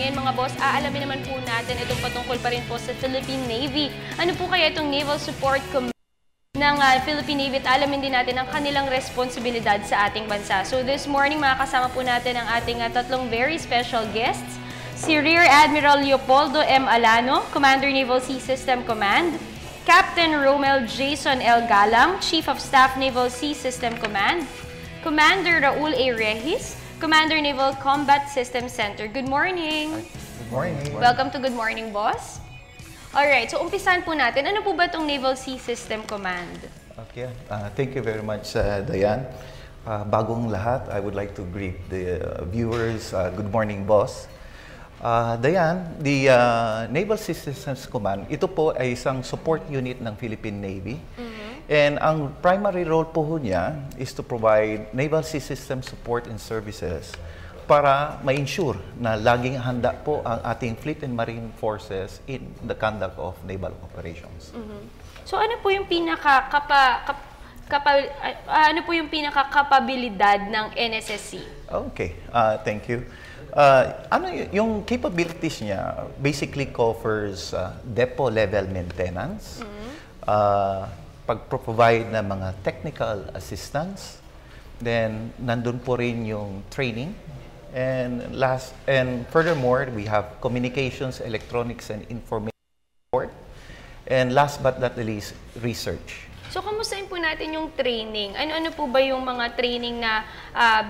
Ngayon mga boss, aalamin naman po natin itong patungkol pa rin po sa Philippine Navy. Ano po kaya itong Naval Support Command ng Philippine Navy at alamin din natin ang kanilang responsibilidad sa ating bansa. So this morning makakasama po natin ang ating tatlong very special guests. Si Rear Admiral Leopoldo M. Alano, Commander Naval Sea System Command. Captain Romel Jason L. Galang, Chief of Staff Naval Sea System Command. Commander Raul A. Rehis, Commander Naval Combat System Center. Good morning! Good morning! Welcome to Good Morning, Boss. Alright, so umpisan po natin. Ano po ba itong Naval Sea System Command? Okay, thank you very much, Diane. Bagong lahat, I would like to greet the viewers. Good morning, Boss. Diane, the Naval Sea Systems Command, ito po ay isang support unit ng Philippine Navy. And ang primary role po niya is to provide naval sea system support and services para ma-ensure na laging handa po ang ating fleet and marine forces in the conduct of naval operations. So ano po yung pinakakapabilidad ng NSSC? Okay, thank you. Yung capabilities niya basically covers depot level maintenance, pag-provide ng mga technical assistance, then nandun po rin yung training, and furthermore, we have communications, electronics, and information support, and last but not the least, research. So, kamustahin po natin yung training? Ano-ano po ba yung mga training na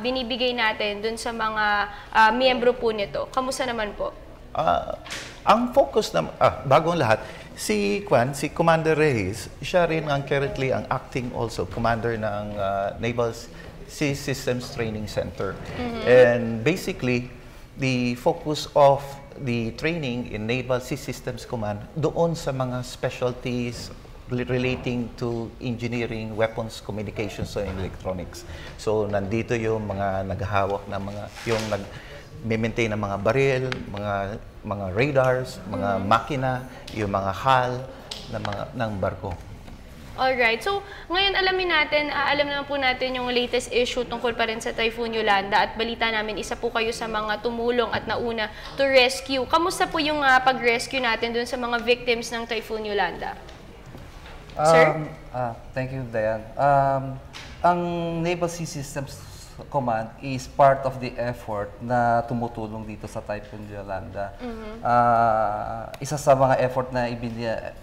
binibigay natin dun sa mga miyembro po nito? Kamusta naman po? Ang focus na, bagong lahat, si Commander Reyes, siya rin ang currently ang acting also commander ng Naval Sea Systems Training Center. And basically, the focus of the training in Naval Sea Systems Command doon sa mga specialties relating to engineering, weapons, communications, and electronics. So, nandito yung mga naghahawak ng mga, yung nag-maintain ng mga baril, mga radars, mga makina, yung mga hull ng barko. Alright. So, ngayon alam naman po natin yung latest issue tungkol pa rin sa Typhoon Yolanda at balita namin, isa po kayo sa mga tumulong at nauna to rescue. Kamusta po yung pag-rescue natin dun sa mga victims ng Typhoon Yolanda? Sir? Thank you, Diane. Ang Naval Sea Systems Command is part of the effort na tumutulong dito sa Typhoon Yolanda. Isa sa mga effort na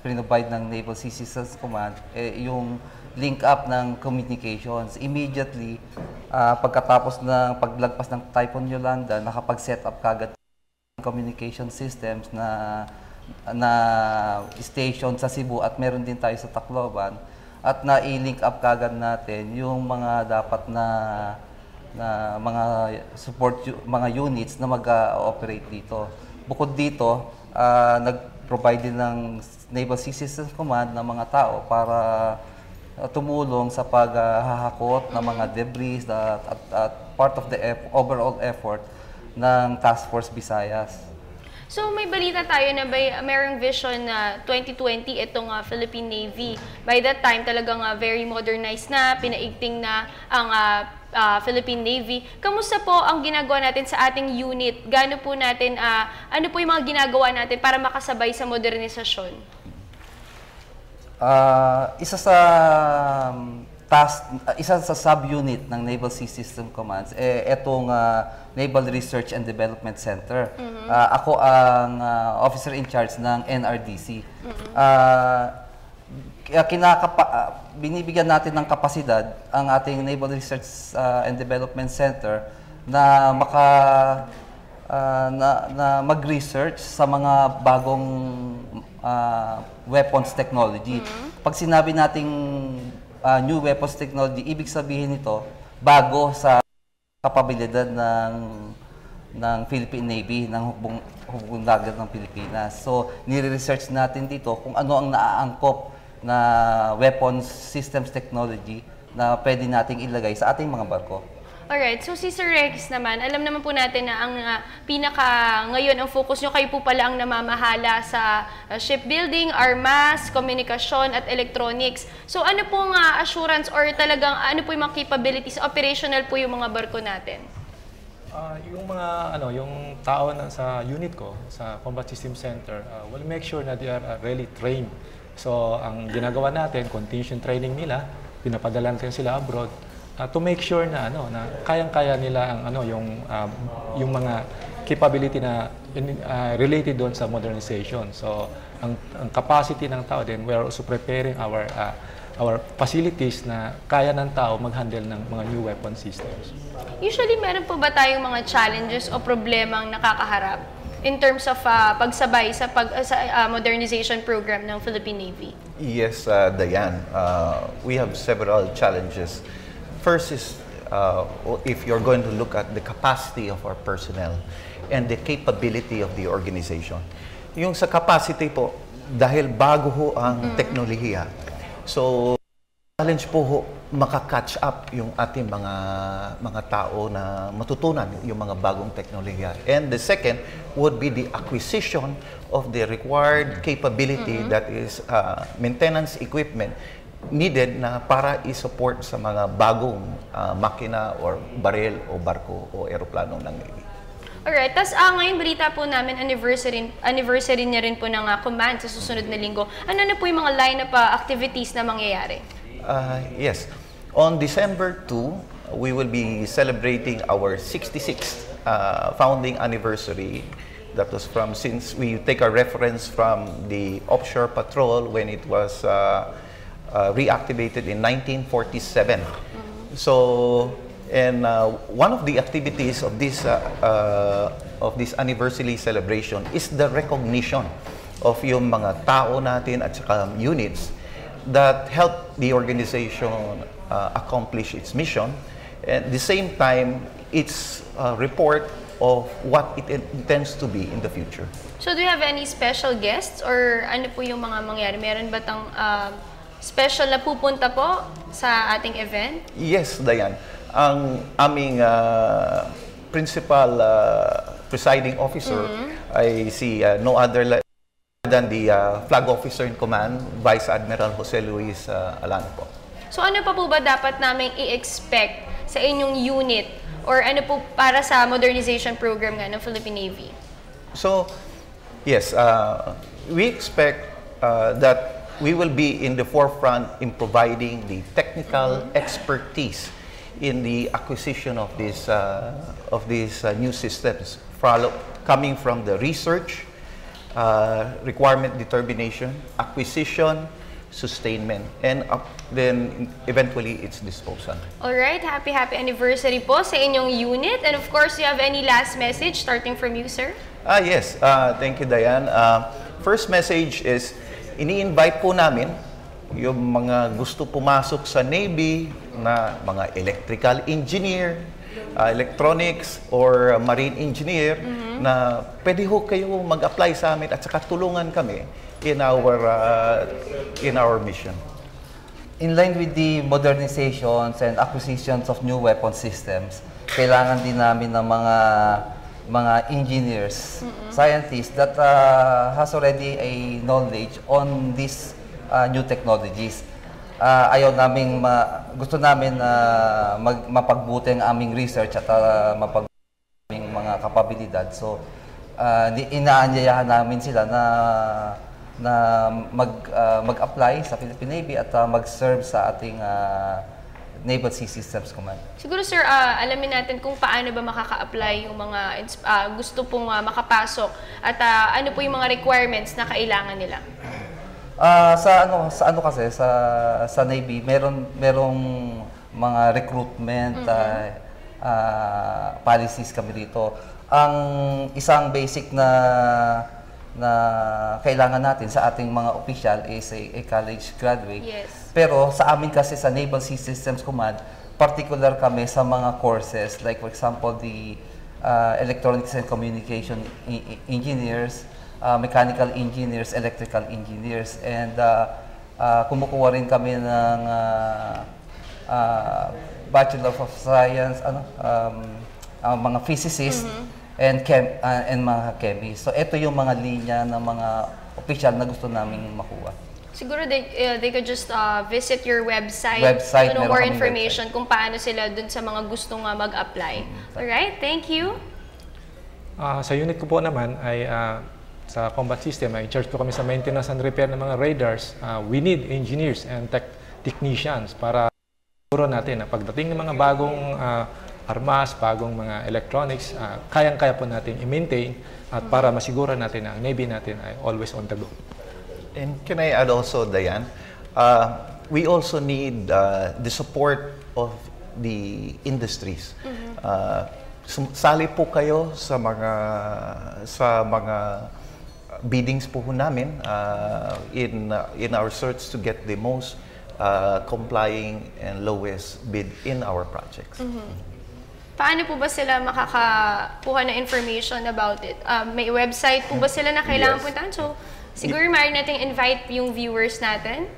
provide ng Naval Sea Systems Command yung link up ng communications. Immediately, pagkatapos ng paglagpas ng Typhoon Yolanda, nakapag-set up kagad ng communication systems na station sa Cebu at meron din tayo sa Tacloban, at na-i-link up kagad natin yung mga dapat na mga support mga units na mag-operate dito. Bukod dito, nag-provide din ng Naval Sea Systems Command ng mga tao para tumulong sa paghahakot ng mga debris at part of the overall effort ng Task Force Visayas. So, may balita tayo na merong vision na 2020 itong Philippine Navy. By that time, talagang very modernized na, pinaigting na ang Philippine Navy. Kamusta po ang ginagawa natin sa ating unit? Gaano po natin, ano po yung mga ginagawa natin para makasabay sa modernisasyon? Isa sa sub-unit ng Naval Sea System Commands, etong Naval Research and Development Center. Ako ang officer in charge ng NRDC. Binibigyan natin ng kapasidad ang ating Naval Research and Development Center na mag-research sa mga bagong weapons technology. Pag sinabi nating new weapons technology, ibig sabihin nito bago sa kapabilidad ng Philippine Navy, ng hukbong dagat ng Pilipinas. So, nire-research natin dito kung ano ang naaangkop na weapons systems technology na pwede nating ilagay sa ating mga barko. Alright, so si Sir Rex naman, alam naman po natin na ang ngayon ang focus nyo, kayo po pala ang namamahala sa shipbuilding, armas, komunikasyon at electronics. So ano pong assurance or talagang ano po yung mga capabilities, operational po yung mga barko natin? Yung mga yung tao na sa unit ko sa Combat System Center, we'll make sure na they are really trained. So ang ginagawa natin, continuation training nila, pinapadala natin sila abroad to make sure na na kayang-kaya nila ang yung mga capability na related doon sa modernization. So ang capacity ng tao din, we are also preparing our facilities na kaya ng tao mag-handle ng mga new weapon systems. Usually, meron po ba tayong mga challenges o problemang nakakaharap in terms of pagsabay sa modernization program ng Philippine Navy? Yes, Diane. We have several challenges. First is if you're going to look at the capacity of our personnel and the capability of the organization. Yung sa capacity po, dahil bago ho ang teknolohiya, so challenge po ho maka-catch up yung ating mga tao na matutunan yung mga bagong teknolohiya. And the second would be the acquisition of the required capability that is maintenance equipment needed na para i-support sa mga bagong makina or baril o barko o eroplano ng Navy. Alright, tas ngayon balita po namin, anniversary niya rin po ng command sa susunod na linggo. Ano na po yung mga line-up activities na mangyayari? Yes. On December 2, we will be celebrating our 66th founding anniversary. That was since we take our reference from the offshore patrol when it was reactivated in 1947. So, and one of the activities of this anniversary celebration is the recognition of yung mga tao natin at saka units that help the organization accomplish its mission. At the same time, its report of what it intends to be in the future. So, do you have any special guests or ano po yung mga mangyari? Meron ba tang special na pupunta po sa ating event? Yes, Diane. Ang aming principal presiding officer ay si no other than the flag officer in command, Vice Admiral Jose Luis Alano po. So ano pa po ba dapat namin i-expect sa inyong unit or ano po para sa modernization program nga ng Philippine Navy? So, yes, we expect that we will be in the forefront in providing the technical expertise in the acquisition of these new systems, coming from the research, requirement determination, acquisition, sustainment, and then eventually its disposal. Alright, happy anniversary po sa inyong unit. And of course, you have any last message starting from you, sir? Yes, thank you, Diane. First message is, ini-invite po namin yung mga gusto pumasok sa Navy na mga electrical engineer, electronics, or marine engineer na pwede ho kayo mag-apply sa amin at saka tulungan kami in our mission. In line with the modernizations and acquisitions of new weapon systems, kailangan din namin ng mga engineers, scientists that has already a knowledge on these new technologies. Gusto namin mapagbuti ang aming research at mapagbuti ang aming mga kapabilidad. So, inaanyayahan namin sila na mag-apply sa Philippine Navy at mag-serve sa ating Naval Sea Systems Command. Siguro sir, alamin natin kung paano ba makaka-apply yung mga gusto pong makapasok at ano po yung mga requirements na kailangan nila. Sa Navy merong mga recruitment policies kami dito. Ang isang basic na kailangan natin sa ating mga official is a college graduate. Yes. Pero sa amin kasi sa Naval Sea Systems Command, particular kami sa mga courses like for example the electronics and communication engineers, mechanical engineers, electrical engineers, and kumukuha rin kami ng Bachelor of Science, mga physicists, and mga chemists. So ito yung mga linya ng mga official na gusto naming makuha. Siguro they could just visit your website, Website, to know meron more kaming information kung paano sila dun sa mga gustong mag-apply. Alright, thank you. Sa unit ko po naman ay sa combat system ay in charge po kami sa maintenance and repair ng mga radars. We need engineers and technicians para siguro natin na pagdating ng mga bagong armas, bagong mga electronics, kayang-kaya po natin i-maintain at para masiguro natin na ang Navy natin ay always on the go. And can I add also, Diane, we also need the support of the industries. Sali po kayo sa mga biddings po namin in our search to get the most complying and lowest bid in our projects. Paano po ba sila makakakuha ng information about it? May website po ba sila na kailangan Yes. puntahan? So, siguro maaari nating invite yung viewers natin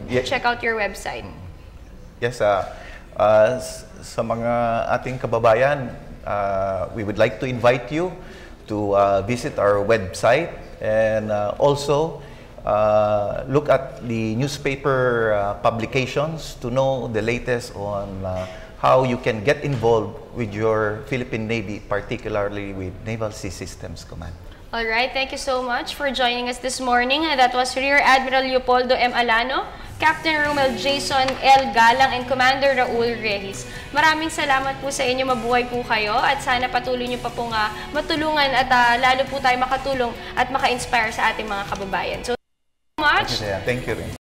to check out your website. Yes, sa mga ating kababayan, we would like to invite you to visit our website and also look at the newspaper publications to know the latest on how you can get involved with your Philippine Navy, particularly with Naval Sea Systems Command. All right, thank you so much for joining us this morning. That was Rear Admiral Leopoldo M. Alano, Captain Romel Jason L. Galang, and Commander Raul Rehis. Maraming salamat po sa inyo, mabuhay po kayo, at sana patuloy niyo pa pong matulungan at lalo po tayo makatulong at maka-inspire sa ating mga kababayan. So, thank you so much. Thank you rin.